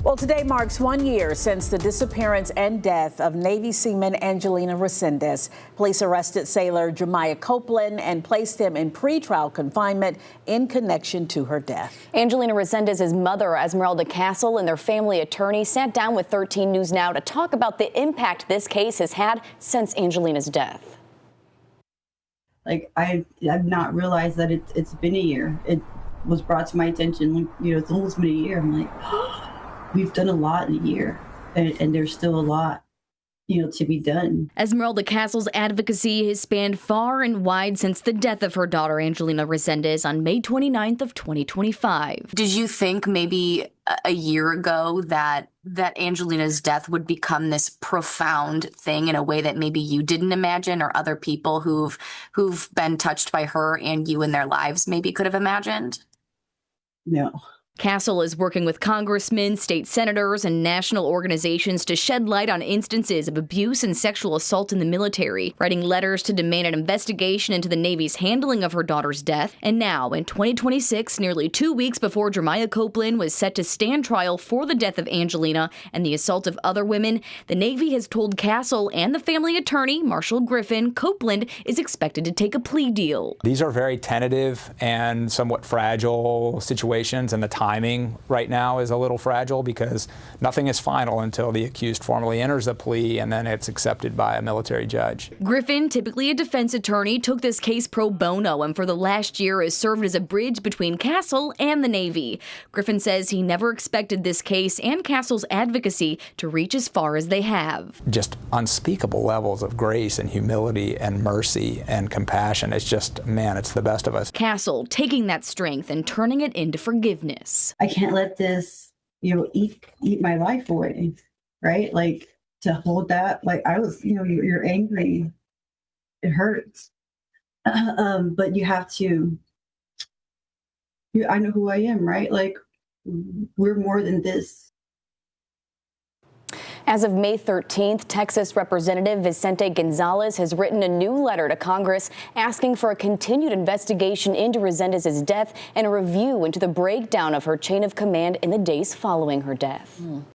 Well, today marks 1 year since the disappearance and death of Navy seaman Angelina Resendiz. Police arrested sailor Jemiah Copeland and placed him in pretrial confinement in connection to her death. Angelina Resendiz's mother, Esmeralda Castle, and their family attorney sat down with 13 News Now to talk about the impact this case has had since Angelina's death. I've not realized that it's been a year. It was brought to my attention, it's almost been a year. I'm like, we've done a lot in a year, and there's still a lot, to be done. Esmeralda Castle's advocacy has spanned far and wide since the death of her daughter, Angelina Resendiz, on May 29th of 2025. Did you think maybe a year ago that Angelina's death would become this profound thing in a way that maybe you didn't imagine, or other people who've been touched by her and you in their lives maybe could have imagined? No. Castle is working with congressmen, state senators, and national organizations to shed light on instances of abuse and sexual assault in the military, writing letters to demand an investigation into the Navy's handling of her daughter's death. And now, in 2026, nearly 2 weeks before Jemiah Copeland was set to stand trial for the death of Angelina and the assault of other women, the Navy has told Castle and the family attorney, Marshall Griffin, Copeland is expected to take a plea deal. These are very tentative and somewhat fragile situations, and the timing right now is a little fragile because nothing is final until the accused formally enters a plea and then it's accepted by a military judge. Griffin, typically a defense attorney, took this case pro bono and for the last year has served as a bridge between Castle and the Navy. Griffin says he never expected this case and Castle's advocacy to reach as far as they have. Just unspeakable levels of grace and humility and mercy and compassion. It's just, man, it's the best of us. Castle taking that strength and turning it into forgiveness. I can't let this, eat my life away, right? To hold that, I was, you're angry. It hurts. But you have to, I know who I am, right? We're more than this. As of May 13th, Texas Representative Vicente Gonzalez has written a new letter to Congress asking for a continued investigation into Resendiz's death and a review into the breakdown of her chain of command in the days following her death.